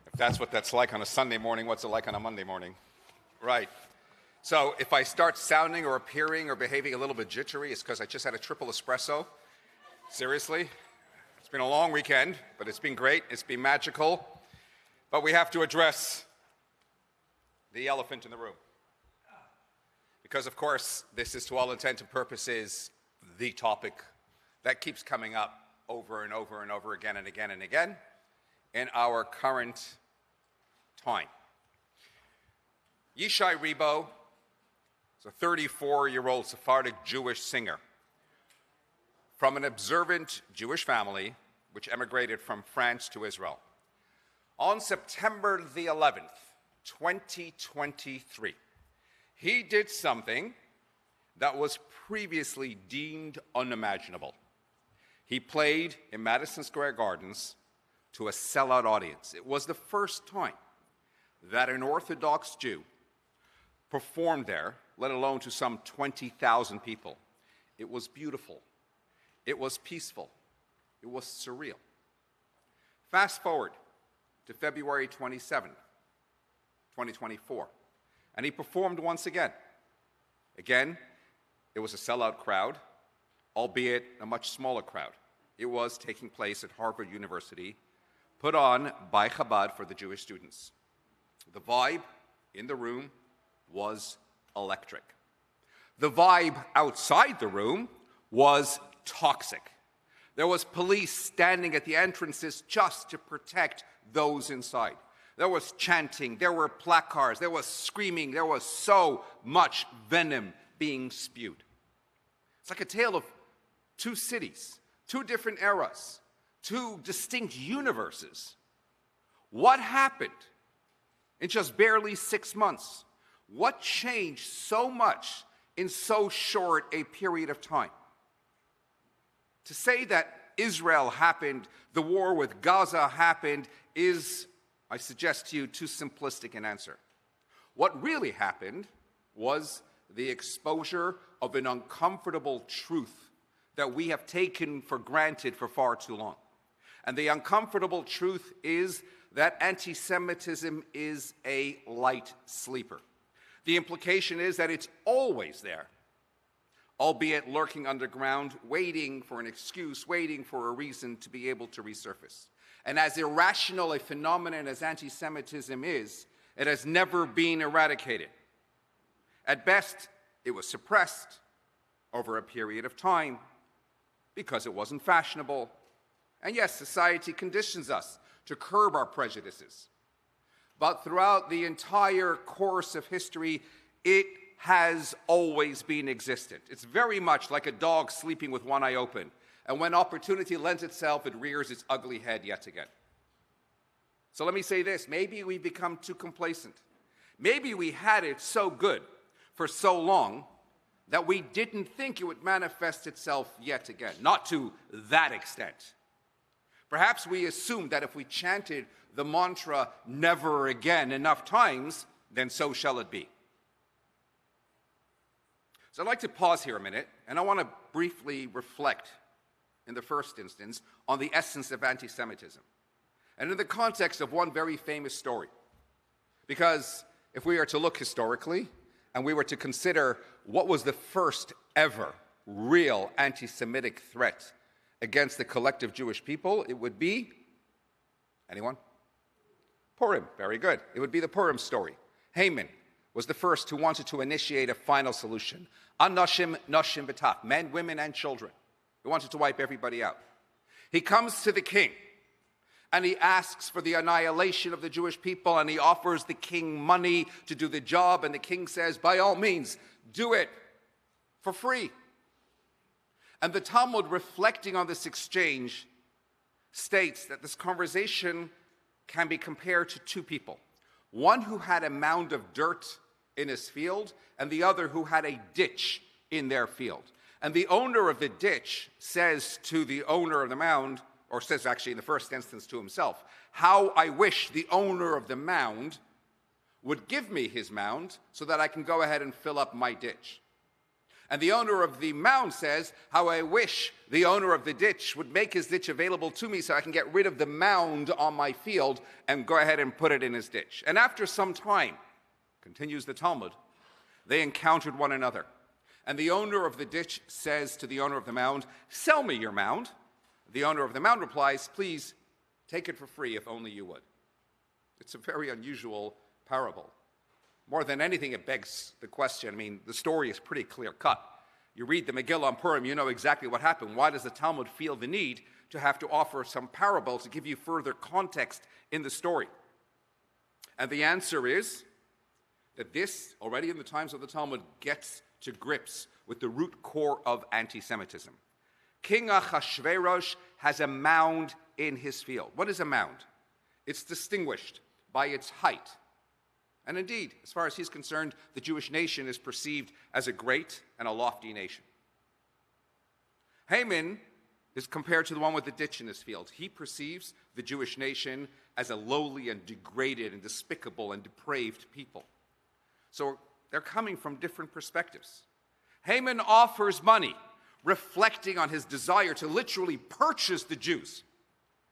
If that's what that's like on a Sunday morning, what's it like on a Monday morning? Right. So if I start sounding or appearing or behaving a little bit jittery, it's because I just had a triple espresso. Seriously. It's been a long weekend, but it's been great. It's been magical. But we have to address the elephant in the room. Because, of course, this is, to all intents and purposes, the topic that keeps coming up over and over and over again and again and again in our current time. Yishai Ribo is a 34-year-old Sephardic Jewish singer from an observant Jewish family which emigrated from France to Israel. On September the 11th, 2023, he did something that was previously deemed unimaginable. He played in Madison Square Gardens to a sellout audience. It was the first time that an Orthodox Jew performed there, let alone to some 20,000 people. It was beautiful. It was peaceful. It was surreal. Fast forward to February 27, 2024, and he performed once again. Again, it was a sellout crowd, albeit a much smaller crowd. It was taking place at Harvard University, put on by Chabad for the Jewish students. The vibe in the room was electric. The vibe outside the room was toxic. There was police standing at the entrances just to protect those inside. There was chanting, there were placards, there was screaming, there was so much venom being spewed. It's like a tale of two cities, two different eras, two distinct universes. What happened in just barely 6 months? What changed so much in so short a period of time? To say that Israel happened, the war with Gaza happened, is, I suggest to you, too simplistic an answer. What really happened was the exposure of an uncomfortable truth that we have taken for granted for far too long. And the uncomfortable truth is that anti-Semitism is a light sleeper. The implication is that it's always there, albeit lurking underground, waiting for an excuse, waiting for a reason to be able to resurface. And as irrational a phenomenon as anti-Semitism is, it has never been eradicated. At best, it was suppressed over a period of time because it wasn't fashionable. And yes, society conditions us to curb our prejudices. But throughout the entire course of history, it has always been existent. It's very much like a dog sleeping with one eye open. And when opportunity lends itself, it rears its ugly head yet again. So let me say this, maybe we've become too complacent. Maybe we had it so good for so long that we didn't think it would manifest itself yet again, not to that extent. Perhaps we assumed that if we chanted the mantra, never again, enough times, then so shall it be. So I'd like to pause here a minute, and I want to briefly reflect, in the first instance, on the essence of anti-Semitism, and in the context of one very famous story. Because if we are to look historically, and we were to consider what was the first ever real anti-Semitic threat against the collective Jewish people, it would be, anyone? Purim, very good. It would be the Purim story. Haman was the first who wanted to initiate a final solution. Anoshim, noshim, v'taf, men, women, and children. He wanted to wipe everybody out. He comes to the king, and he asks for the annihilation of the Jewish people, and he offers the king money to do the job, and the king says, by all means, do it for free. And the Talmud, reflecting on this exchange, states that this conversation can be compared to two people. One who had a mound of dirt in his field, and the other who had a ditch in their field. And the owner of the ditch says to the owner of the mound, or says actually in the first instance to himself, how I wish the owner of the mound would give me his mound so that I can go ahead and fill up my ditch. And the owner of the mound says, how I wish the owner of the ditch would make his ditch available to me so I can get rid of the mound on my field and go ahead and put it in his ditch. And after some time, continues the Talmud, they encountered one another. And the owner of the ditch says to the owner of the mound, sell me your mound. The owner of the mound replies, please take it for free if only you would. It's a very unusual parable. More than anything, it begs the question. I mean, the story is pretty clear-cut. You read the Megillah on Purim, you know exactly what happened. Why does the Talmud feel the need to have to offer some parable to give you further context in the story? And the answer is that this, already in the times of the Talmud, gets to grips with the root core of anti-Semitism. King Achashverosh has a mound in his field. What is a mound? It's distinguished by its height. And indeed, as far as he's concerned, the Jewish nation is perceived as a great and a lofty nation. Haman is compared to the one with the ditch in his field. He perceives the Jewish nation as a lowly and degraded and despicable and depraved people. So they're coming from different perspectives. Haman offers money, reflecting on his desire to literally purchase the Jews,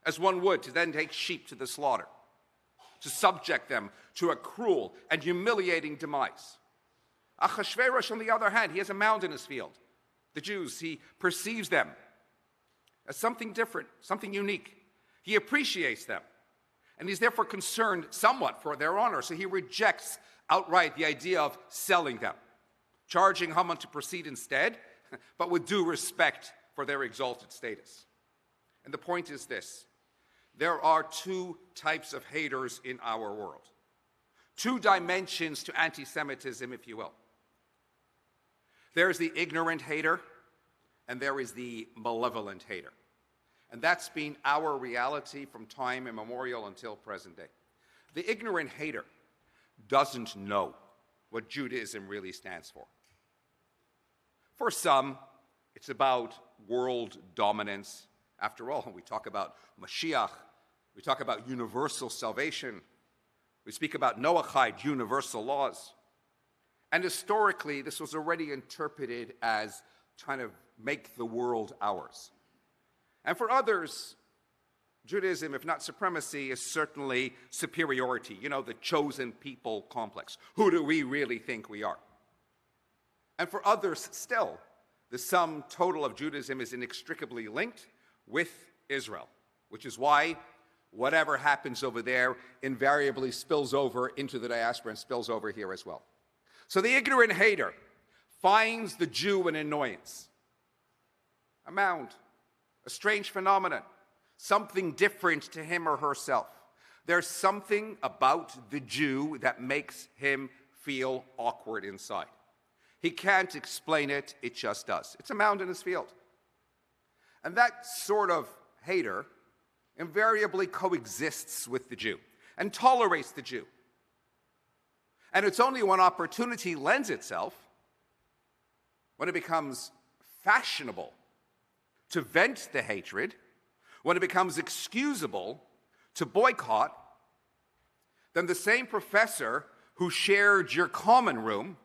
as one would to then take sheep to the slaughter, to subject them to a cruel and humiliating demise. Achashverosh, on the other hand, he has a mound in his field. The Jews, he perceives them as something different, something unique. He appreciates them, and he's therefore concerned somewhat for their honor, so he rejects outright the idea of selling them, charging Haman to proceed instead, but with due respect for their exalted status. And the point is this: there are two types of haters in our world. Two dimensions to anti-Semitism, if you will. There is the ignorant hater, and there is the malevolent hater. And that's been our reality from time immemorial until present day. The ignorant hater doesn't know what Judaism really stands for. For some, it's about world dominance. After all, when we talk about Mashiach, we talk about universal salvation. We speak about Noahide, universal laws. And historically, this was already interpreted as trying to make the world ours. And for others, Judaism, if not supremacy, is certainly superiority, the chosen people complex. Who do we really think we are? And for others still, the sum total of Judaism is inextricably linked with Israel, which is why whatever happens over there invariably spills over into the diaspora and spills over here as well. So the ignorant hater finds the Jew an annoyance, a mound, a strange phenomenon, something different to him or herself. There's something about the Jew that makes him feel awkward inside. He can't explain it, it just does. It's a mound in his field. And that sort of hater invariably coexists with the Jew and tolerates the Jew. And it's only when opportunity lends itself, when it becomes fashionable to vent the hatred, when it becomes excusable to boycott, then the same professor who shared your common room,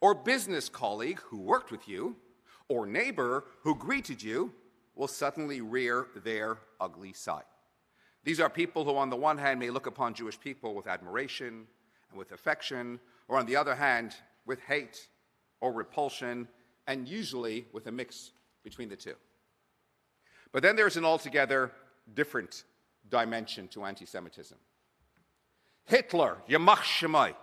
or business colleague who worked with you, or neighbor who greeted you, will suddenly rear their ugly side. These are people who, on the one hand, may look upon Jewish people with admiration and with affection, or on the other hand, with hate or repulsion, and usually with a mix between the two. But then there's an altogether different dimension to anti-Semitism. Hitler, Yamach Shemai,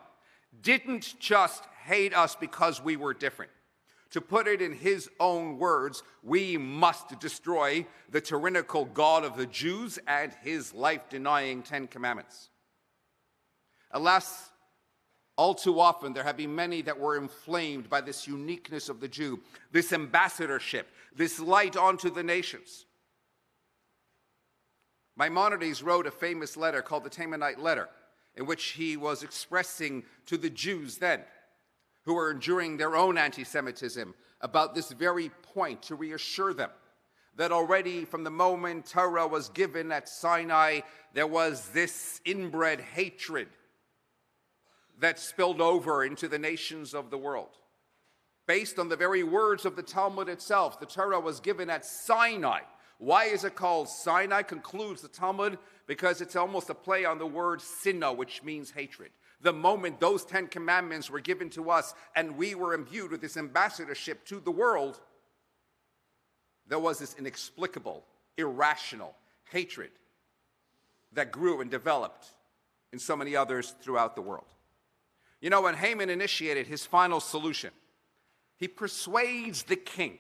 didn't just hate us because we were different. To put it in his own words, we must destroy the tyrannical God of the Jews and his life-denying 10 Commandments. Alas, all too often there have been many that were inflamed by this uniqueness of the Jew, this ambassadorship, this light onto the nations. Maimonides wrote a famous letter called the Temanite Letter, in which he was expressing to the Jews then, who were enduring their own anti-Semitism, about this very point, to reassure them that already from the moment Torah was given at Sinai, there was this inbred hatred that spilled over into the nations of the world. based on the very words of the Talmud itself. The Torah was given at Sinai. Why is it called Sinai? Concludes the Talmud, because it's almost a play on the word sinna, which means hatred. The moment those 10 commandments were given to us and we were imbued with this ambassadorship to the world, there was this inexplicable, irrational hatred that grew and developed in so many others throughout the world. You know, when Haman initiated his final solution, he persuades the king,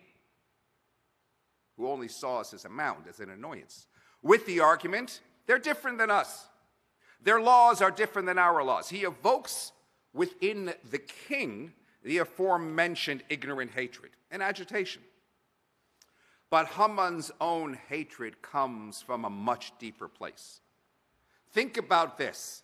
who only saw us as a mound, as an annoyance, with the argument, they're different than us. Their laws are different than our laws. He evokes within the king the aforementioned ignorant hatred and agitation. But Haman's own hatred comes from a much deeper place. Think about this.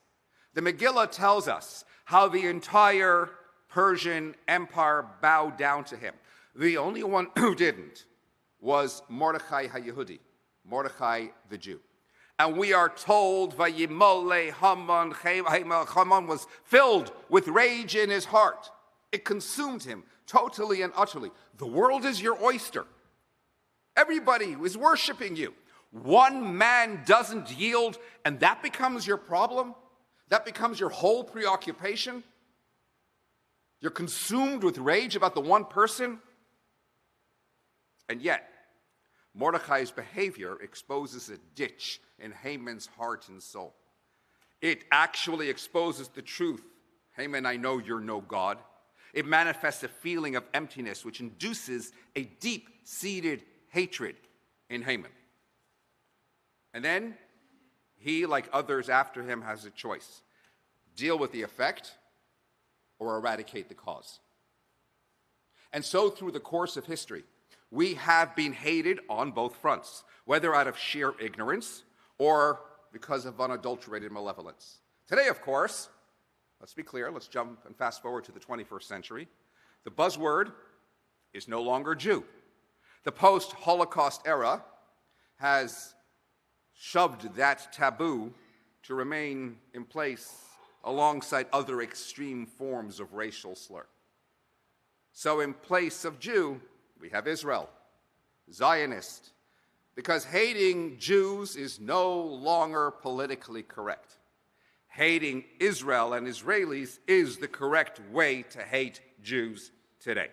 The Megillah tells us how the entire Persian Empire bowed down to him. The only one who didn't was Mordechai HaYehudi, Mordechai the Jew. And we are told, Vayimole Haman, Haman was filled with rage in his heart. It consumed him totally and utterly. The world is your oyster. Everybody is worshiping you. One man doesn't yield, and that becomes your problem? That becomes your whole preoccupation? You're consumed with rage about the one person? And yet, Mordecai's behavior exposes a ditch in Haman's heart and soul. It actually exposes the truth. Haman, I know you're no God. It manifests a feeling of emptiness, which induces a deep-seated hatred in Haman. And then he, like others after him, has a choice. Deal with the effect or eradicate the cause. And so through the course of history, we have been hated on both fronts, whether out of sheer ignorance or because of unadulterated malevolence. Today, of course, let's be clear, let's jump and fast forward to the 21st century. The buzzword is no longer Jew. The post-Holocaust era has shoved that taboo to remain in place alongside other extreme forms of racial slur. So in place of Jew, we have Israel, Zionist, because hating Jews is no longer politically correct. Hating Israel and Israelis is the correct way to hate Jews today.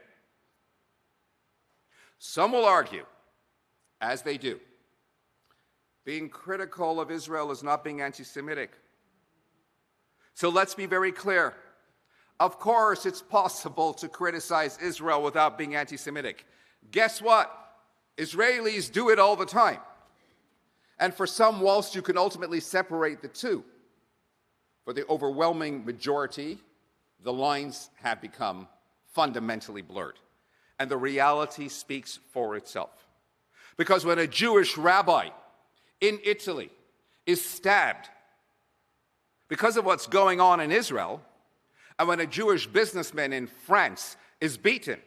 Some will argue, as they do, being critical of Israel is not being anti-Semitic. So let's be very clear. Of course, it's possible to criticize Israel without being anti-Semitic. Guess what? Israelis do it all the time. And for some, whilst you can ultimately separate the two, for the overwhelming majority, the lines have become fundamentally blurred. And the reality speaks for itself. Because when a Jewish rabbi in Italy is stabbed because of what's going on in Israel, and when a Jewish businessman in France is beaten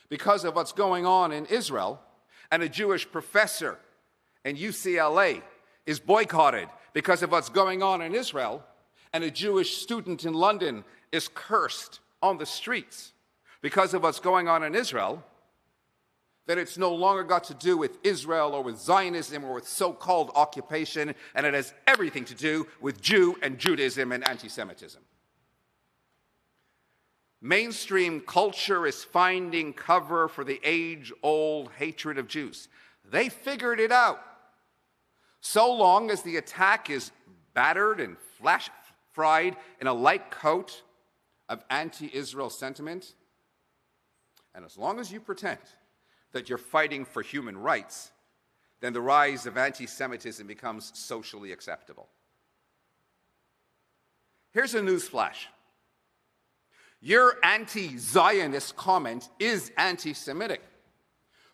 because of what's going on in Israel, and a Jewish professor in UCLA is boycotted because of what's going on in Israel, and a Jewish student in London is cursed on the streets because of what's going on in Israel, then it's no longer got to do with Israel or with Zionism or with so-called occupation, and it has everything to do with Jew and Judaism and anti-Semitism. Mainstream culture is finding cover for the age-old hatred of Jews. They figured it out. So long as the attack is battered and flash-fried in a light coat of anti-Israel sentiment, and as long as you pretend that you're fighting for human rights, then the rise of anti-Semitism becomes socially acceptable. Here's a newsflash. Your anti-Zionist comment is anti-Semitic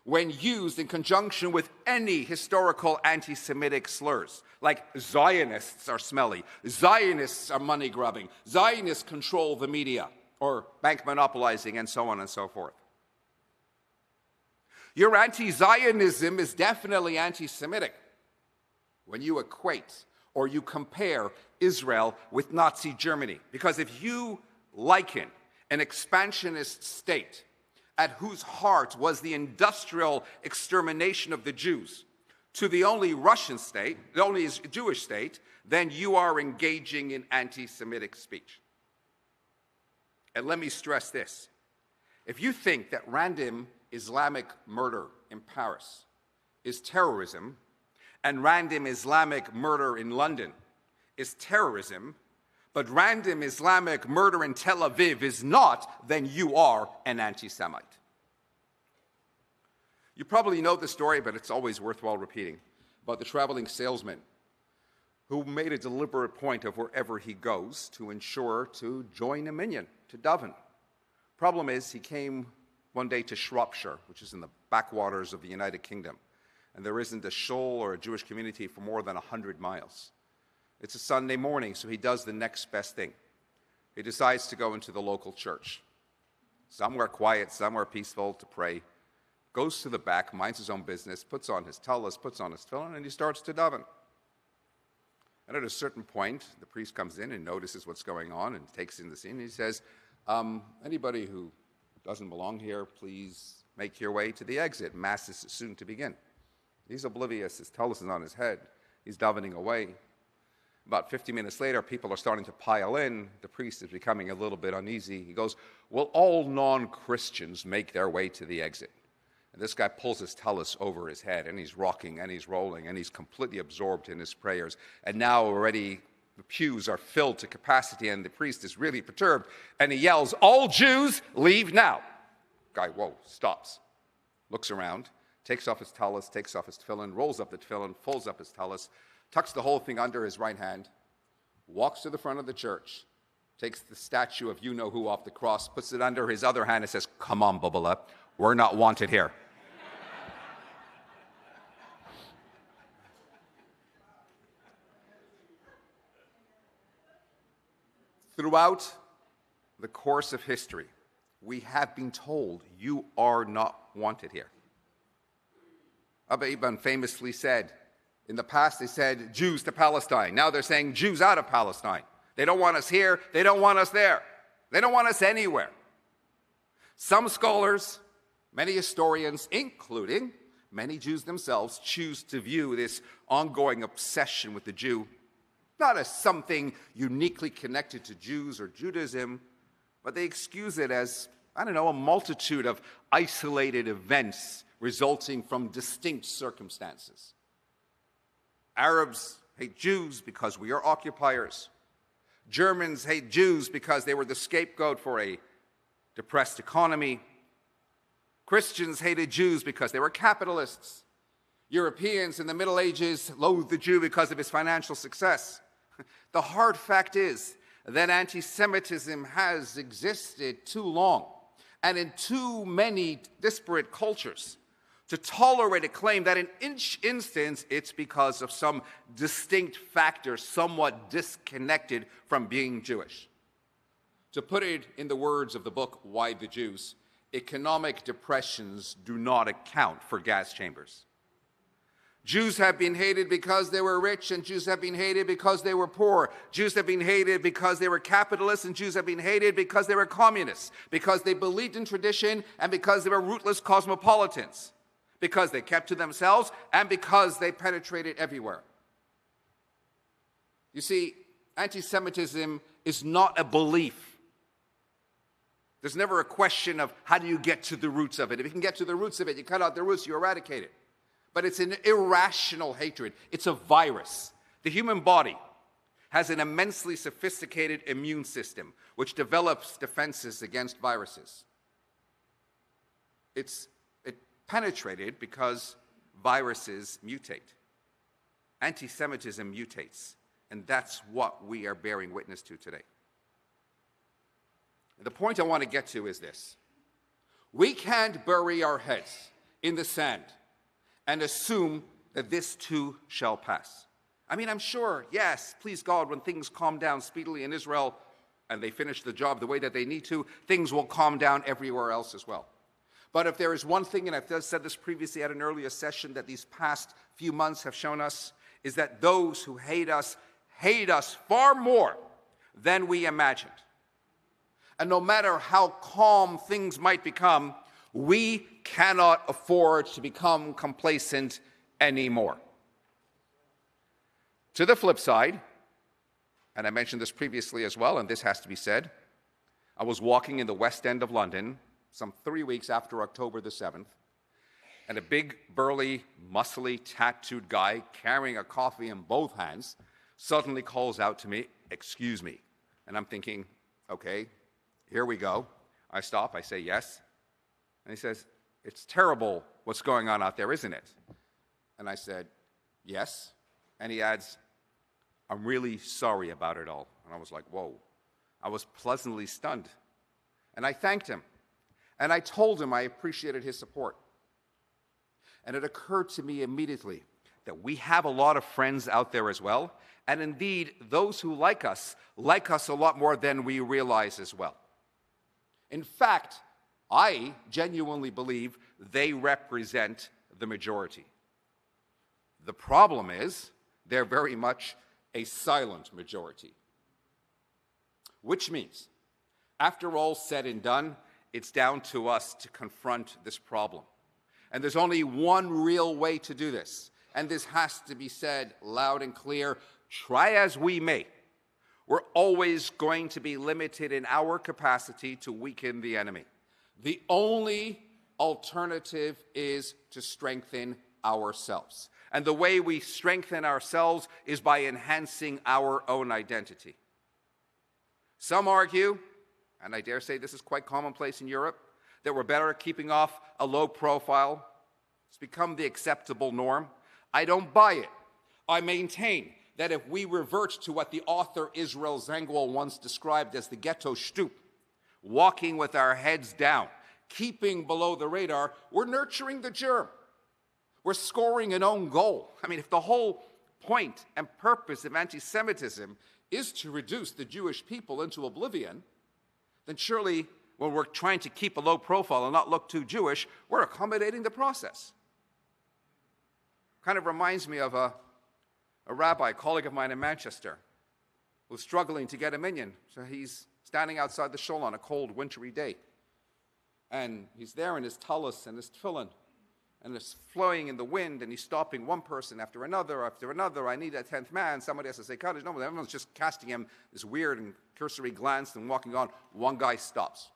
when used in conjunction with any historical anti-Semitic slurs, like Zionists are smelly, Zionists are money-grubbing, Zionists control the media, or bank monopolizing, and so on and so forth. Your anti-Zionism is definitely anti-Semitic when you equate or you compare Israel with Nazi Germany. Because if you liken an expansionist state at whose heart was the industrial extermination of the Jews, to the only Russian state, the only Jewish state, then you are engaging in anti-Semitic speech. And let me stress this. If you think that random Islamic murder in Paris is terrorism, and random Islamic murder in London is terrorism, but random Islamic murder in Tel Aviv is not, then you are an anti-Semite. You probably know the story, but it's always worthwhile repeating, about the traveling salesman who made a deliberate point of wherever he goes to ensure to join a minyan, to daven. Problem is, he came one day to Shropshire, which is in the backwaters of the United Kingdom, and there isn't a shul or a Jewish community for more than 100 miles. It's a Sunday morning, so he does the next best thing. He decides to go into the local church, somewhere quiet, somewhere peaceful, to pray. Goes to the back, minds his own business, puts on his tallis, puts on his tefillin, and he starts to daven. And at a certain point, the priest comes in and notices what's going on and takes in the scene. And he says, anybody who doesn't belong here, please make your way to the exit. Mass is soon to begin. He's oblivious. His tallis is on his head. He's davening away. About 50 minutes later, people are starting to pile in. The priest is becoming a little bit uneasy. He goes, will all non-Christians make their way to the exit? And this guy pulls his tallis over his head, and he's rocking, and he's rolling, and he's completely absorbed in his prayers. And now already the pews are filled to capacity, and the priest is really perturbed, and he yells, all Jews, leave now. Guy, whoa, stops, looks around, takes off his tallis, takes off his tefillin, rolls up the tefillin, folds up his tallis, tucks the whole thing under his right hand, walks to the front of the church, takes the statue of you-know-who off the cross, puts it under his other hand and says, come on, Bubala, we're not wanted here. Throughout the course of history, we have been told you are not wanted here. Abba Ibn famously said, in the past they said Jews to Palestine. Now they're saying Jews out of Palestine. They don't want us here. They don't want us there. They don't want us anywhere. Some scholars, many historians, including many Jews themselves, choose to view this ongoing obsession with the Jew not as something uniquely connected to Jews or Judaism, but they excuse it as, a multitude of isolated events resulting from distinct circumstances. Arabs hate Jews because we are occupiers. Germans hate Jews because they were the scapegoat for a depressed economy. Christians hated Jews because they were capitalists. Europeans in the Middle Ages loathed the Jew because of his financial success. The hard fact is that anti-Semitism has existed too long and in too many disparate cultures to tolerate a claim that in each instance it's because of some distinct factor somewhat disconnected from being Jewish. To put it in the words of the book, Why the Jews, economic depressions do not account for gas chambers. Jews have been hated because they were rich, and Jews have been hated because they were poor. Jews have been hated because they were capitalists, and Jews have been hated because they were communists, because they believed in tradition, and because they were rootless cosmopolitans, because they kept to themselves, and because they penetrated everywhere. You see, anti-Semitism is not a belief. There's never a question of how do you get to the roots of it. If you can get to the roots of it, you cut out the roots, you eradicate it. But it's an irrational hatred. It's a virus. The human body has an immensely sophisticated immune system which develops defenses against viruses. It penetrated because viruses mutate. Anti-Semitism mutates, and that's what we are bearing witness to today. The point I want to get to is this. We can't bury our heads in the sand and assume that this too shall pass. I'm sure, yes, please God, when things calm down speedily in Israel and they finish the job the way that they need to, things will calm down everywhere else as well. But if there is one thing, and I've said this previously at an earlier session, that these past few months have shown us, is that those who hate us far more than we imagined. And no matter how calm things might become, We cannot afford to become complacent anymore. To the flip side, and I mentioned this previously as well, and this has to be said, I was walking in the West End of London some 3 weeks after October the 7th, and a big, burly, muscly, tattooed guy carrying a coffee in both hands suddenly calls out to me, "Excuse me." And I'm thinking, okay, here we go. I stop, I say, "Yes." And he says, "It's terrible what's going on out there, isn't it?" And I said, "Yes." And he adds, "I'm really sorry about it all." And I was like, whoa. I was pleasantly stunned. And I thanked him. And I told him I appreciated his support. And it occurred to me immediately that we have a lot of friends out there as well. And indeed, those who like us a lot more than we realize as well. In fact, I genuinely believe they represent the majority. The problem is, they're very much a silent majority. Which means, after all said and done, it's down to us to confront this problem. And there's only one real way to do this, and this has to be said loud and clear. Try as we may, we're always going to be limited in our capacity to weaken the enemy. The only alternative is to strengthen ourselves. And the way we strengthen ourselves is by enhancing our own identity. Some argue, and I dare say this is quite commonplace in Europe, that we're better at keeping off a low profile. It's become the acceptable norm. I don't buy it. I maintain that if we revert to what the author Israel Zangwill once described as the ghetto stoop, walking with our heads down, keeping below the radar, we're nurturing the germ. We're scoring an own goal. I mean, if the whole point and purpose of anti-Semitism is to reduce the Jewish people into oblivion, then surely when we're trying to keep a low profile and not look too Jewish, we're accommodating the process. Kind of reminds me of a rabbi, a colleague of mine in Manchester, who's struggling to get a minyan. So he's standing outside the shul on a cold, wintry day. And he's there in his tallis and his tefillin, and it's flowing in the wind, and he's stopping one person after another, I need a 10th man, somebody has to say Kaddish. No, everyone's just casting him this weird and cursory glance and walking on. One guy stops.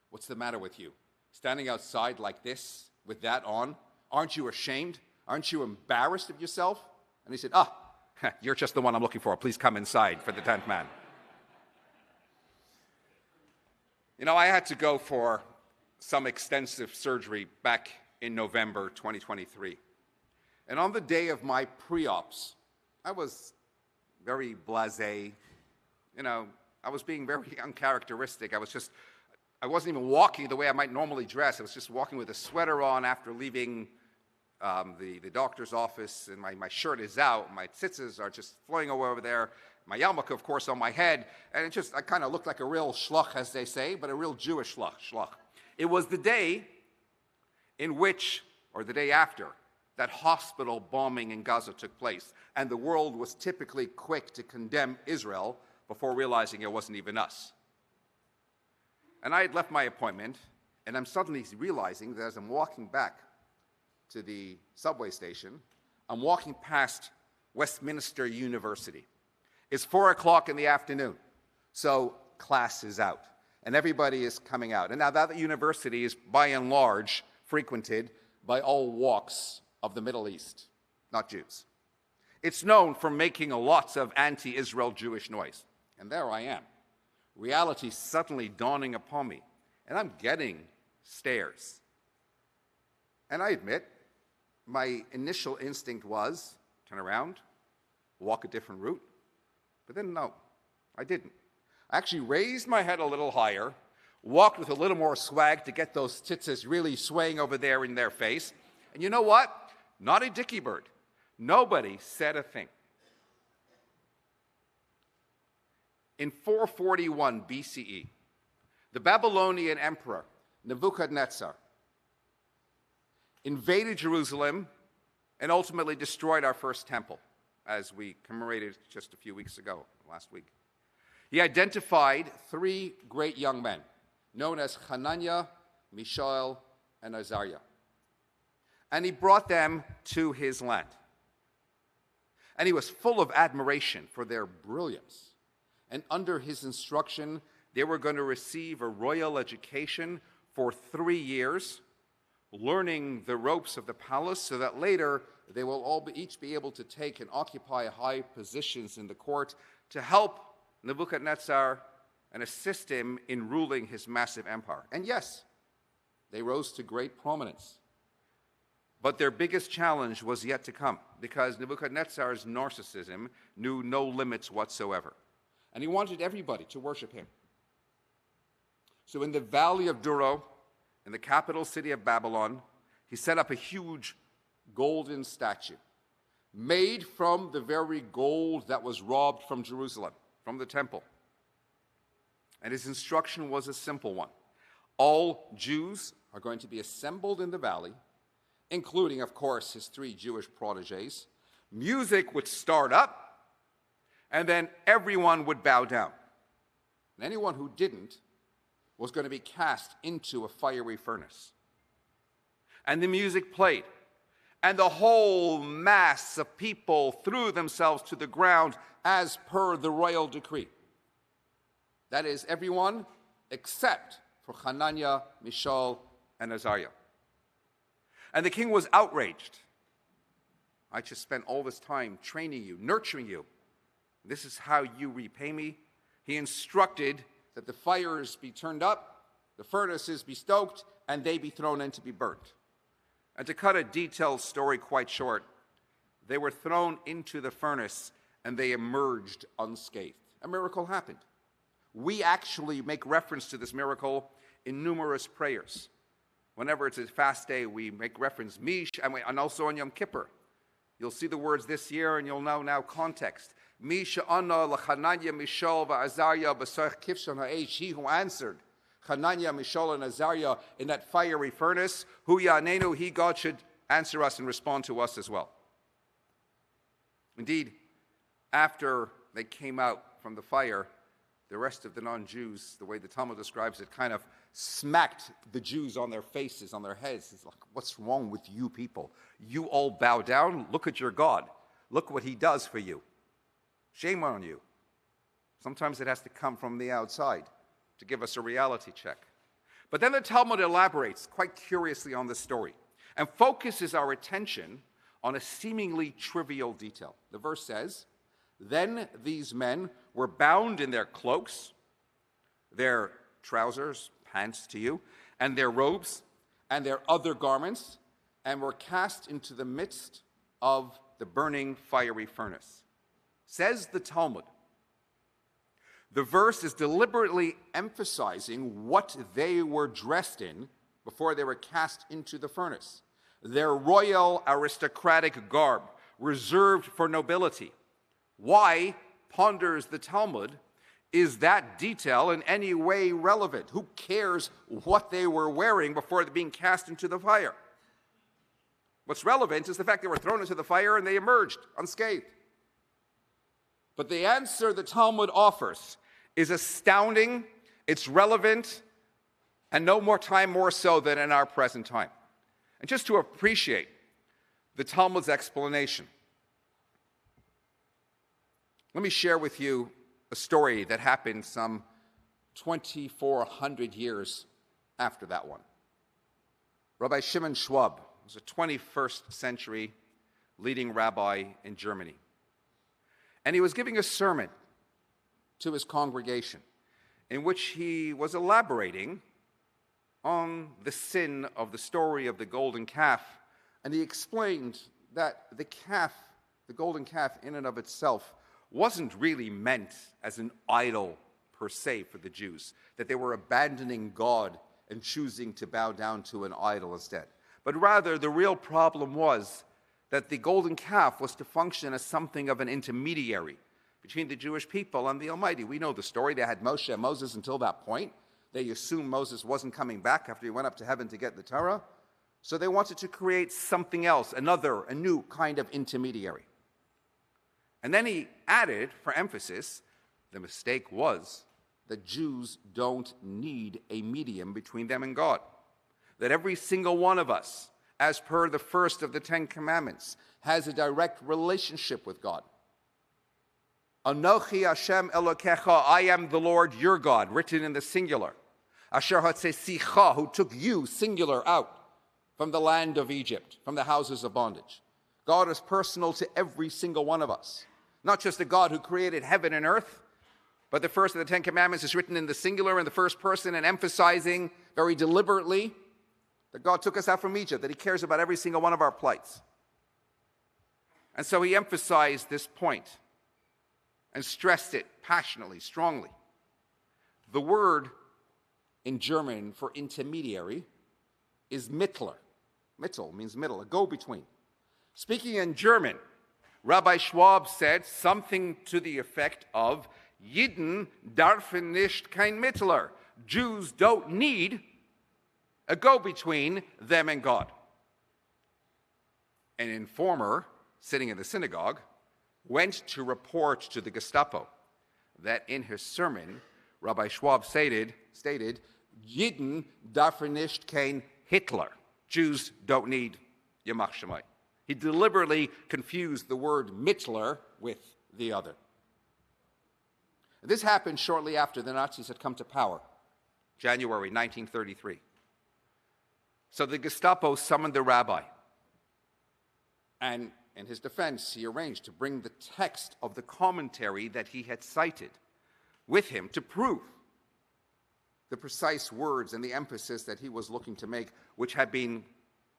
"What's the matter with you? Standing outside like this, with that on? Aren't you ashamed? Aren't you embarrassed of yourself?" And he said, "You're just the one I'm looking for. Please come inside for the 10th man." You know, I had to go for some extensive surgery back in November 2023. And on the day of my pre-ops, I was very blasé. You know, I was being very uncharacteristic. I wasn't even walking the way I might normally dress. I was just walking with a sweater on after leaving the doctor's office, and my shirt is out. My tzitzis are just flowing over there. My yarmulke, of course, on my head. And I kind of looked like a real shloch, as they say, but a real Jewish shloch. It was the day in which, or the day after, that hospital bombing in Gaza took place, and the world was typically quick to condemn Israel before realizing it wasn't even us. And I had left my appointment, and I'm suddenly realizing that as I'm walking back to the subway station, I'm walking past Westminster University. It's 4 o'clock in the afternoon, so class is out, and everybody is coming out. And now that university is, by and large, frequented by all walks of the Middle East, not Jews. It's known for making lots of anti-Israel Jewish noise. And there I am, reality suddenly dawning upon me, and I'm getting stares. And I admit, my initial instinct was turn around, walk a different route. But then, no, I didn't. I actually raised my head a little higher, walked with a little more swag to get those tzitzis really swaying over there in their face. And you know what? Not a dicky bird. Nobody said a thing. In 441 BCE, the Babylonian emperor Nebuchadnezzar invaded Jerusalem and ultimately destroyed our first temple, as we commemorated just a few weeks ago, last week. He identified 3 great young men, known as Hananiah, Mishael, and Azariah. And he brought them to his land. And he was full of admiration for their brilliance. And under his instruction, they were going to receive a royal education for 3 years, learning the ropes of the palace so that later they will all each be able to take and occupy high positions in the court to help Nebuchadnezzar and assist him in ruling his massive empire. And yes, they rose to great prominence. But their biggest challenge was yet to come, because Nebuchadnezzar's narcissism knew no limits whatsoever. And he wanted everybody to worship him. So in the valley of Duro, in the capital city of Babylon, he set up a huge golden statue, made from the very gold that was robbed from Jerusalem, from the temple. And his instruction was a simple one. All Jews are going to be assembled in the valley, including, of course, his 3 Jewish protégés. Music would start up, and then everyone would bow down. And anyone who didn't was going to be cast into a fiery furnace. And the music played, and the whole mass of people threw themselves to the ground as per the royal decree. That is, everyone except for Hananiah, Mishael, and Azariah. And the king was outraged. I just spent all this time training you, nurturing you. This is how you repay me. He instructed that the fires be turned up, the furnaces be stoked, and they be thrown in to be burnt. And to cut a detailed story quite short, they were thrown into the furnace and they emerged unscathed. A miracle happened. We actually make reference to this miracle in numerous prayers. Whenever it's a fast day, we make reference, Mish, and also on Yom Kippur. You'll see the words this year, and you'll know now context. Mish anna l'Hananiah, Mishael, v'Azariah, b'soich kivshon ha'esh, he who answered Hananiah, Mishael, and Azariah in that fiery furnace, hu ya'anenu, he, God, should answer us and respond to us as well. Indeed, after they came out from the fire, the rest of the non-Jews, the way the Talmud describes it, kind of smacked the Jews on their faces, on their heads. It's like, what's wrong with you people? You all bow down? Look at your God. Look what he does for you. Shame on you. Sometimes it has to come from the outside to give us a reality check. But then the Talmud elaborates quite curiously on this story and focuses our attention on a seemingly trivial detail. The verse says, then these men were bound in their cloaks, their trousers, pants to you, and their robes, and their other garments, and were cast into the midst of the burning fiery furnace. Says the Talmud, the verse is deliberately emphasizing what they were dressed in before they were cast into the furnace. Their royal aristocratic garb, reserved for nobility. Why, ponders the Talmud, is that detail in any way relevant? Who cares what they were wearing before being cast into the fire? What's relevant is the fact they were thrown into the fire and they emerged unscathed. But the answer the Talmud offers is astounding, it's relevant, and no more time more so than in our present time. And just to appreciate the Talmud's explanation, let me share with you a story that happened some 2,400 years after that one. Rabbi Schwab was a 21st century leading rabbi in Germany. And he was giving a sermon to his congregation in which he was elaborating on the sin of the story of the golden calf. And he explained that the calf, the golden calf in and of itself, wasn't really meant as an idol per se for the Jews, that they were abandoning God and choosing to bow down to an idol instead. But rather, the real problem was that the golden calf was to function as something of an intermediary between the Jewish people and the Almighty. We know the story. They had Moshe and Moses until that point. They assumed Moses wasn't coming back after he went up to heaven to get the Torah. So they wanted to create something else, a new kind of intermediary. And then he added, for emphasis, the mistake was that Jews don't need a medium between them and God. that every single one of us, as per the first of the 10 Commandments, has a direct relationship with God. Anochi Hashem Elokecha, I am the Lord your God, written in the singular. Asher Hatzesicha, who took you, singular, out from the land of Egypt, from the houses of bondage. God is personal to every single one of us. Not just the God who created heaven and earth, but the first of the 10 Commandments is written in the singular, in the first person, and emphasizing very deliberately that God took us out from Egypt, that he cares about every single one of our plights. And so he emphasized this point and stressed it passionately, strongly. The word in German for intermediary is Mittler. Mittel means middle, a go-between. Speaking in German, Rabbi Schwab said something to the effect of, Jiden darfen nicht kein Mittler. Jews don't need a go-between them and God. An informer sitting in the synagogue went to report to the Gestapo that in his sermon, Rabbi Schwab stated, Jiden darfen nicht kein Hitler. Jews don't need Yamach Shemai. He deliberately confused the word Mittler with the other. This happened shortly after the Nazis had come to power, January 1933. So the Gestapo summoned the rabbi, and in his defense, he arranged to bring the text of the commentary that he had cited with him to prove the precise words and the emphasis that he was looking to make, which had been,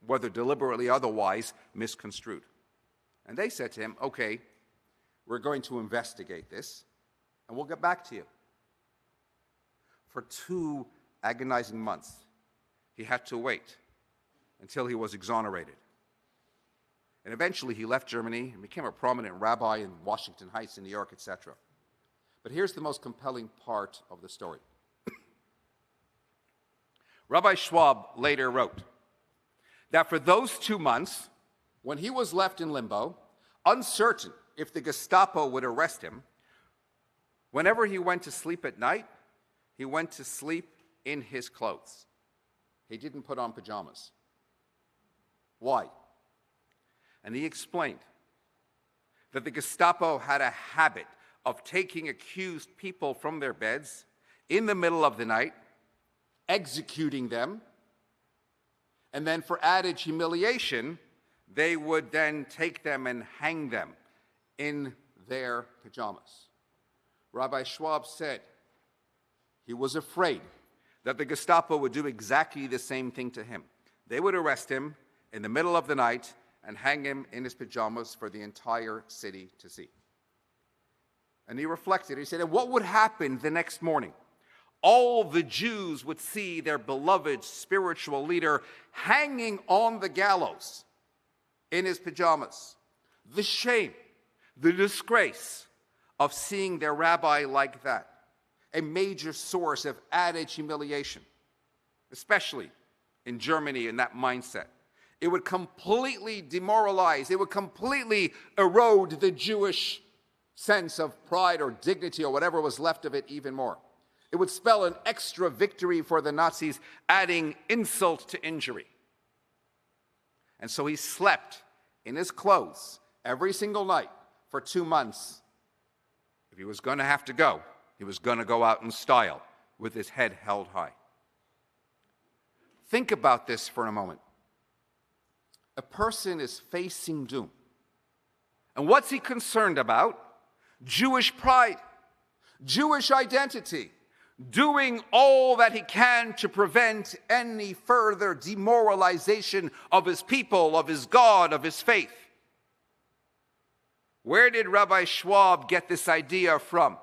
whether deliberately or otherwise, misconstrued. And they said to him, okay, we're going to investigate this, and we'll get back to you. For 2 agonizing months, he had to wait until he was exonerated. And eventually he left Germany and became a prominent rabbi in Washington Heights in New York, etc. But here's the most compelling part of the story. Rabbi Schwab later wrote that for those 2 months, when he was left in limbo, uncertain if the Gestapo would arrest him, whenever he went to sleep at night, he went to sleep in his clothes. He didn't put on pajamas. Why? And he explained that the Gestapo had a habit of taking accused people from their beds in the middle of the night, executing them, and then for added humiliation, they would then take them and hang them in their pajamas. Rabbi Schwab said he was afraid that the Gestapo would do exactly the same thing to him. They would arrest him in the middle of the night and hang him in his pajamas for the entire city to see. And he reflected, he said, and what would happen the next morning? All the Jews would see their beloved spiritual leader hanging on the gallows in his pajamas. The shame, the disgrace of seeing their rabbi like that, a major source of added humiliation, especially in Germany in that mindset. It would completely demoralize, it would completely erode the Jewish sense of pride or dignity or whatever was left of it even more. It would spell an extra victory for the Nazis, adding insult to injury. And so he slept in his clothes every single night for 2 months. If he was going to have to go, he was going to go out in style with his head held high. Think about this for a moment. A person is facing doom. And what's he concerned about? Jewish pride, Jewish identity, doing all that he can to prevent any further demoralization of his people, of his God, of his faith. Where did Rabbi Schwab get this idea from?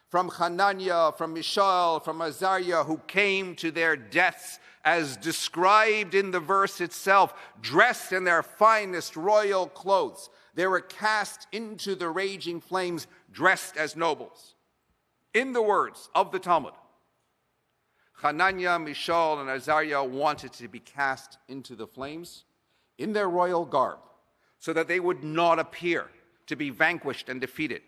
From Hananiah, from Mishael, from Azariah, who came to their deaths as described in the verse itself, dressed in their finest royal clothes. They were cast into the raging flames, dressed as nobles. In the words of the Talmud, Hananiah, Mishael, and Azariah wanted to be cast into the flames in their royal garb so that they would not appear to be vanquished and defeated.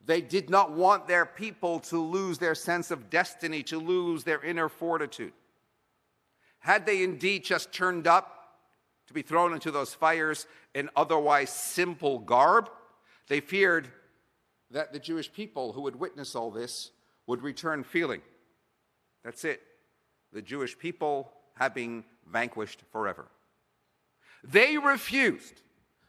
They did not want their people to lose their sense of destiny, to lose their inner fortitude. Had they indeed just turned up to be thrown into those fires in otherwise simple garb, they feared that the Jewish people who would witness all this would return feeling, that's it, the Jewish people have been vanquished forever. They refused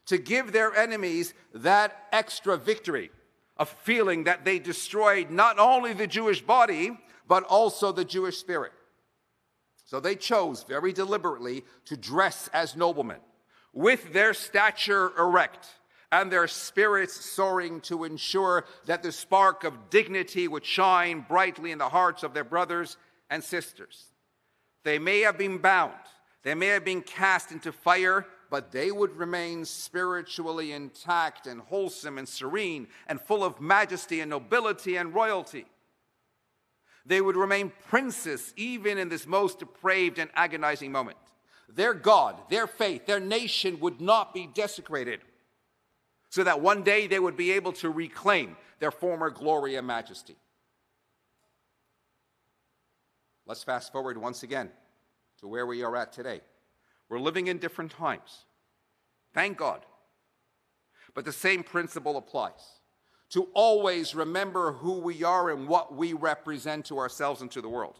to give their enemies that extra victory of feeling that they destroyed not only the Jewish body, but also the Jewish spirit. So they chose very deliberately to dress as noblemen, with their stature erect and their spirits soaring, to ensure that the spark of dignity would shine brightly in the hearts of their brothers and sisters. They may have been bound, they may have been cast into fire, but they would remain spiritually intact and wholesome and serene and full of majesty and nobility and royalty. They would remain princes even in this most depraved and agonizing moment. Their God, their faith, their nation would not be desecrated, so that one day they would be able to reclaim their former glory and majesty. Let's fast forward once again to where we are at today. We're living in different times. Thank God. But the same principle applies. To always remember who we are and what we represent to ourselves and to the world.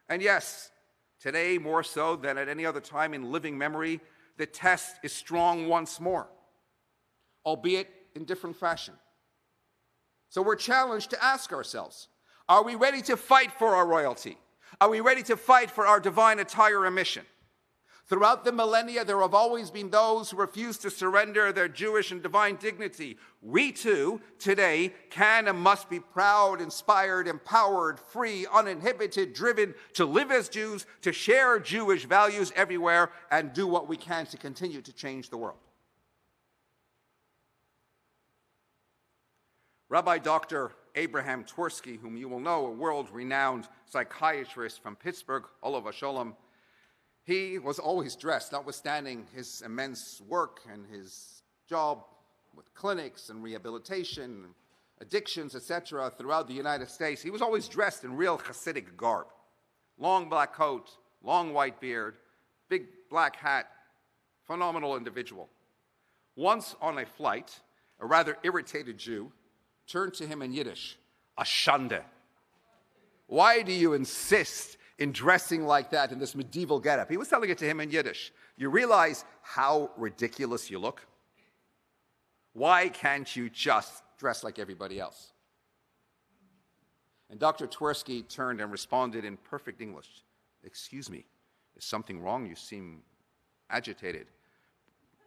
And yes, today more so than at any other time in living memory, the test is strong once more, albeit in different fashion. So we're challenged to ask ourselves, are we ready to fight for our royalty? Are we ready to fight for our divine attire and mission? Throughout the millennia, there have always been those who refuse to surrender their Jewish and divine dignity. We too, today, can and must be proud, inspired, empowered, free, uninhibited, driven to live as Jews, to share Jewish values everywhere, and do what we can to continue to change the world. Rabbi Dr. Abraham Twersky, whom you will know, a world-renowned psychiatrist from Pittsburgh, Olav Sholem, he was always dressed, notwithstanding his immense work and his job with clinics and rehabilitation, addictions, etc., throughout the United States. He was always dressed in real Hasidic garb. Long black coat, long white beard, big black hat, phenomenal individual. Once on a flight, a rather irritated Jew turned to him in Yiddish, "Ashande. Why do you insist in dressing like that in this medieval getup?" He was telling it to him in Yiddish. You realize how ridiculous you look? Why can't you just dress like everybody else? And Dr. Twersky turned and responded in perfect English. "Excuse me, is something wrong? You seem agitated.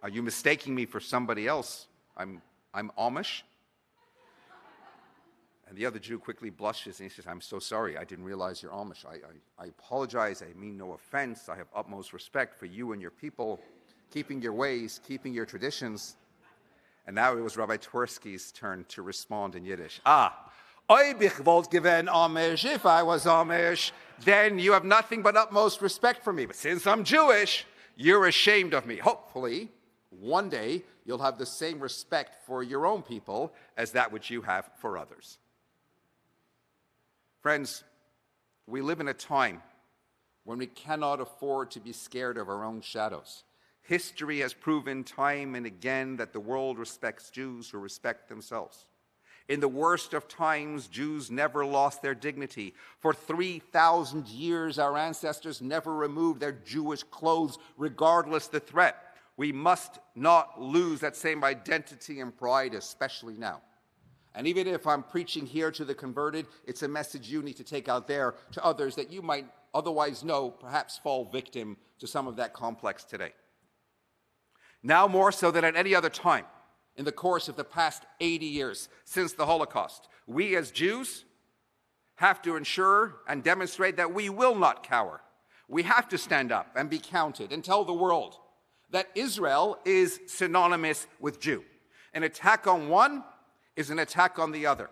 Are you mistaking me for somebody else? I'm Amish?" And the other Jew quickly blushes and he says, "I'm so sorry, I didn't realize you're Amish. I apologize, I mean no offense. I have utmost respect for you and your people, keeping your ways, keeping your traditions." And now it was Rabbi Twersky's turn to respond in Yiddish. "Ob ich wollt gewesen Amish, if I was Amish, then you have nothing but utmost respect for me. But since I'm Jewish, you're ashamed of me." Hopefully, one day, you'll have the same respect for your own people as that which you have for others. Friends, we live in a time when we cannot afford to be scared of our own shadows. History has proven time and again that the world respects Jews who respect themselves. In the worst of times, Jews never lost their dignity. For 3,000 years, our ancestors never removed their Jewish clothes, regardless the threat. We must not lose that same identity and pride, especially now. And even if I'm preaching here to the converted, it's a message you need to take out there to others that you might otherwise know perhaps fall victim to some of that complex today. Now more so than at any other time in the course of the past 80 years since the Holocaust, we as Jews have to ensure and demonstrate that we will not cower. We have to stand up and be counted and tell the world that Israel is synonymous with Jew. An attack on one is an attack on the other.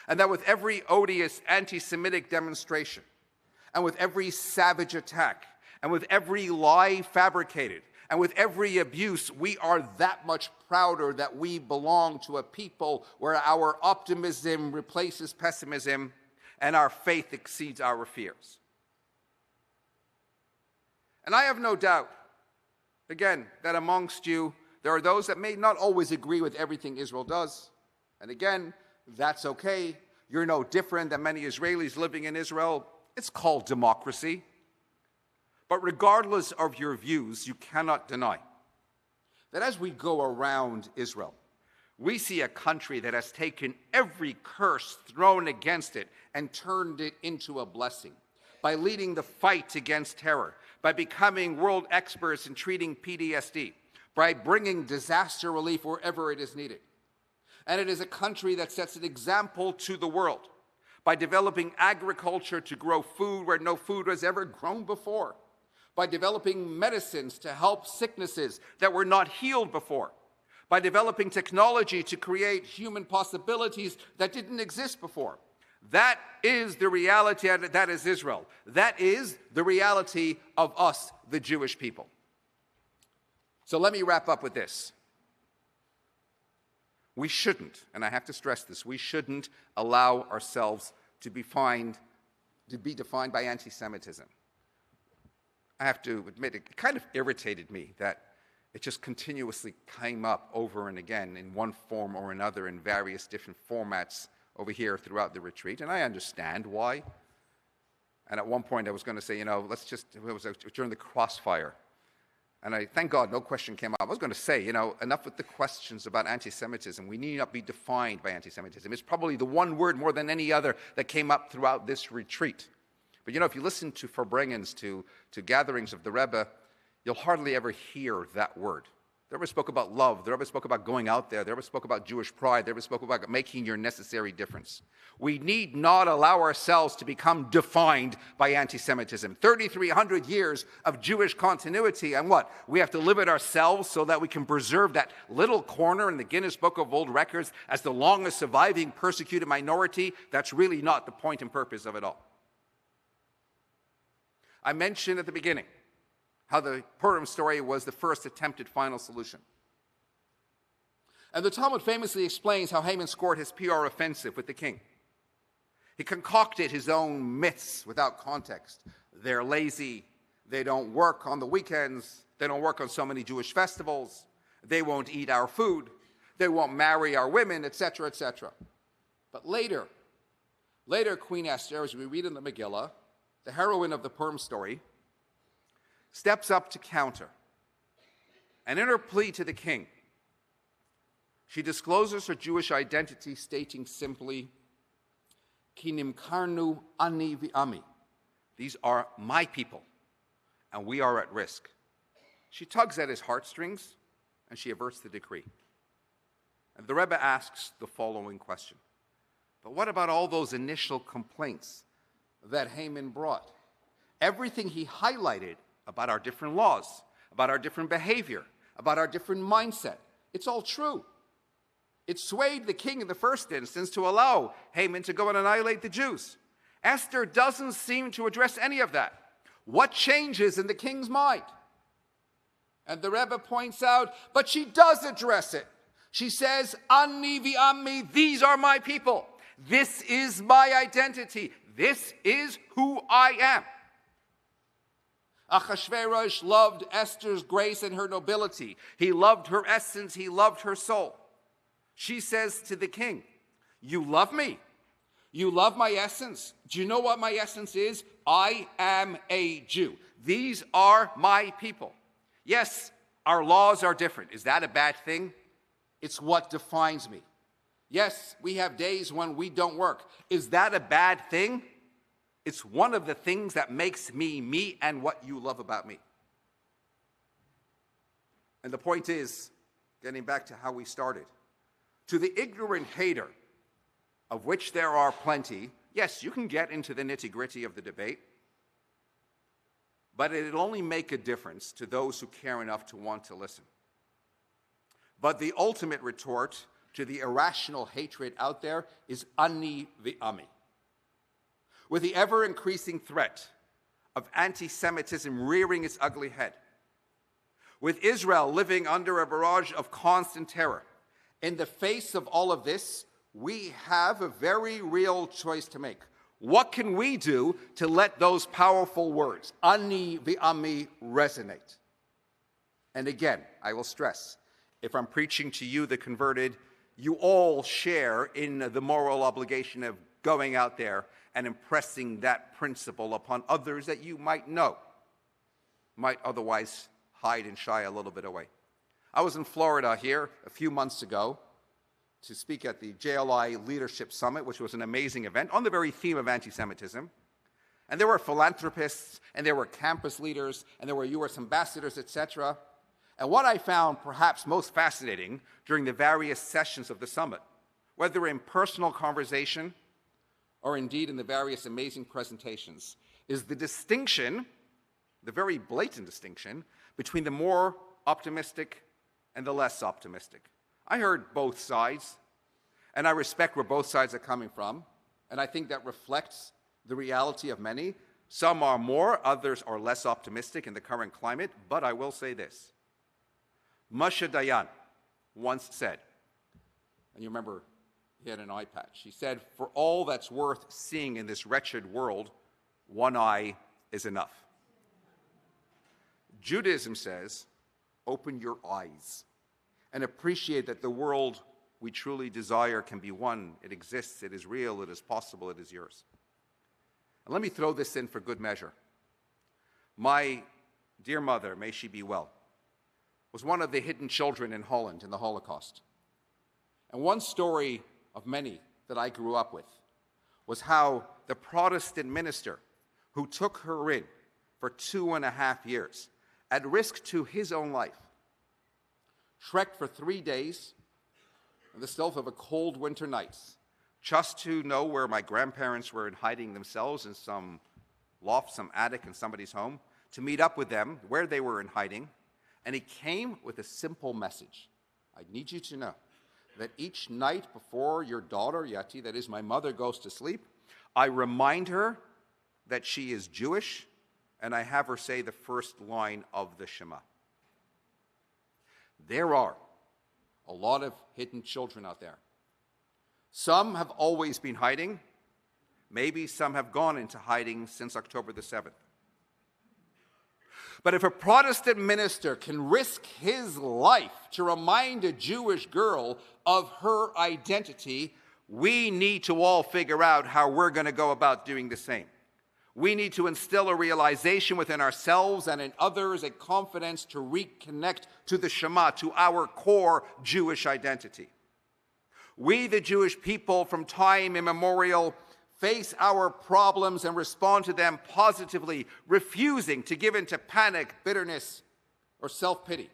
And that with every odious anti-Semitic demonstration, and with every savage attack, and with every lie fabricated, and with every abuse, we are that much prouder that we belong to a people where our optimism replaces pessimism and our faith exceeds our fears. And I have no doubt, again, that amongst you, there are those that may not always agree with everything Israel does. And again, that's okay. You're no different than many Israelis living in Israel. It's called democracy. But regardless of your views, you cannot deny that as we go around Israel, we see a country that has taken every curse thrown against it and turned it into a blessing by leading the fight against terror, by becoming world experts in treating PTSD, by bringing disaster relief wherever it is needed. And it is a country that sets an example to the world by developing agriculture to grow food where no food was ever grown before, by developing medicines to help sicknesses that were not healed before, by developing technology to create human possibilities that didn't exist before. That is the reality that is Israel. That is the reality of us, the Jewish people. So let me wrap up with this. We shouldn't, and I have to stress this, we shouldn't allow ourselves to be defined by anti-Semitism. I have to admit, it kind of irritated me that it just continuously came up over and again in one form or another in various different formats over here throughout the retreat, and I understand why. And at one point I was going to say, it was during the crossfire, and thank God no question came up. I was going to say, enough with the questions about anti-Semitism. We need not be defined by anti-Semitism. It's probably the one word more than any other that came up throughout this retreat. But if you listen to Verbringens, to gatherings of the Rebbe, you'll hardly ever hear that word. The Rebbe spoke about love. The Rebbe spoke about going out there. The Rebbe spoke about Jewish pride. The Rebbe spoke about making your necessary difference. We need not allow ourselves to become defined by anti-Semitism. 3,300 years of Jewish continuity, and what? We have to live it ourselves so that we can preserve that little corner in the Guinness Book of World Records as the longest surviving persecuted minority. That's really not the point and purpose of it all. I mentioned at the beginning how the Purim story was the first attempted final solution. And the Talmud famously explains how Haman scored his PR offensive with the king. He concocted his own myths without context. They're lazy, they don't work on the weekends, they don't work on so many Jewish festivals, they won't eat our food, they won't marry our women, etc., etc. But later, Queen Esther, as we read in the Megillah, the heroine of the Purim story, steps up to counter. And in her plea to the king, she discloses her Jewish identity, stating simply, Ki nimkarnu ani v'ami. These are my people, and we are at risk. She tugs at his heartstrings, and she averts the decree. And the Rebbe asks the following question. But what about all those initial complaints that Haman brought? Everything he highlighted about our different laws, about our different behavior, about our different mindset, it's all true. It swayed the king in the first instance to allow Haman to go and annihilate the Jews. Esther doesn't seem to address any of that. What changes in the king's mind? And the Rebbe points out, but she does address it. She says, Ani v'ami, these are my people. This is my identity. This is who I am. Achashverosh loved Esther's grace and her nobility. He loved her essence. He loved her soul. She says to the king, you love me. You love my essence. Do you know what my essence is? I am a Jew. These are my people. Yes, our laws are different. Is that a bad thing? It's what defines me. Yes, we have days when we don't work. Is that a bad thing? It's one of the things that makes me me and what you love about me. And the point is, getting back to how we started, to the ignorant hater, of which there are plenty, yes, you can get into the nitty-gritty of the debate, but it'll only make a difference to those who care enough to want to listen. But the ultimate retort to the irrational hatred out there is ani v'ami. With the ever-increasing threat of anti-Semitism rearing its ugly head, with Israel living under a barrage of constant terror, in the face of all of this, we have a very real choice to make. What can we do to let those powerful words, ani v'ami, resonate? And again, I will stress, if I'm preaching to you, the converted, you all share in the moral obligation of going out there and impressing that principle upon others that you might know, might otherwise hide and shy a little bit away. I was in Florida here a few months ago to speak at the JLI Leadership Summit, which was an amazing event on the very theme of anti-Semitism. And there were philanthropists, and there were campus leaders, and there were U.S. ambassadors, etc. And what I found perhaps most fascinating during the various sessions of the summit, whether in personal conversation or indeed in the various amazing presentations, is the distinction, the very blatant distinction, between the more optimistic and the less optimistic. I heard both sides, and I respect where both sides are coming from, and I think that reflects the reality of many. Some are more, others are less optimistic in the current climate, but I will say this. Moshe Dayan once said, and you remember he had an eye patch, he said, "For all that's worth seeing in this wretched world, one eye is enough." Judaism says, open your eyes and appreciate that the world we truly desire can be one. It exists, it is real, it is possible, it is yours. And let me throw this in for good measure. My dear mother, may she be well, was one of the hidden children in Holland in the Holocaust. And one story of many that I grew up with was how the Protestant minister who took her in for 2.5 years, at risk to his own life, trekked for 3 days in the stealth of a cold winter night, just to know where my grandparents were hiding themselves in some loft, some attic in somebody's home, to meet up with them where they were in hiding. And he came with a simple message. I need you to know that each night before your daughter, Yati, that is my mother, goes to sleep, I remind her that she is Jewish, and I have her say the first line of the Shema. There are a lot of hidden children out there. Some have always been hiding. Maybe some have gone into hiding since October the 7th. But if a Protestant minister can risk his life to remind a Jewish girl of her identity, we need to all figure out how we're going to go about doing the same. We need to instill a realization within ourselves and in others, a confidence to reconnect to the Shema, to our core Jewish identity. We, the Jewish people, from time immemorial, face our problems and respond to them positively, refusing to give in to panic, bitterness, or self-pity.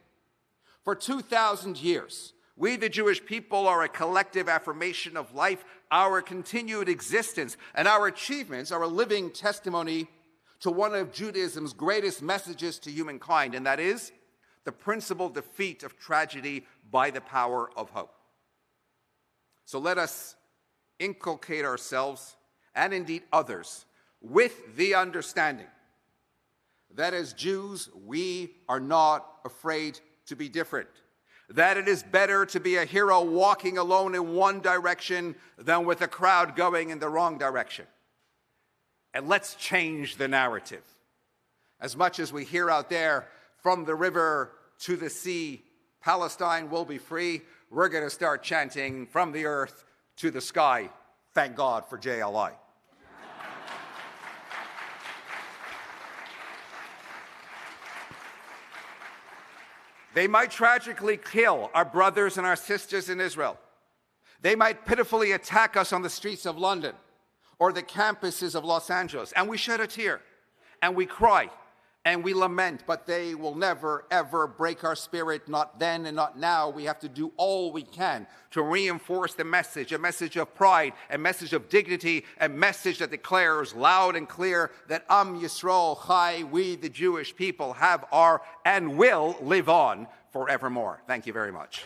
For 2,000 years, we, the Jewish people, are a collective affirmation of life. Our continued existence and our achievements are a living testimony to one of Judaism's greatest messages to humankind, and that is the principal defeat of tragedy by the power of hope. So let us inculcate ourselves, and indeed others, with the understanding that as Jews, we are not afraid to be different, that it is better to be a hero walking alone in one direction than with a crowd going in the wrong direction. And let's change the narrative. As much as we hear out there, from the river to the sea, Palestine will be free, we're going to start chanting from the earth to the sky. Thank God for JLI. They might tragically kill our brothers and our sisters in Israel. They might pitifully attack us on the streets of London or the campuses of Los Angeles, and we shed a tear, and we cry, and we lament, but they will never, ever break our spirit, not then and not now. We have to do all we can to reinforce the message, a message of pride, a message of dignity, a message that declares loud and clear that Am Yisrael Chai, we the Jewish people have, are, and will live on forevermore. Thank you very much.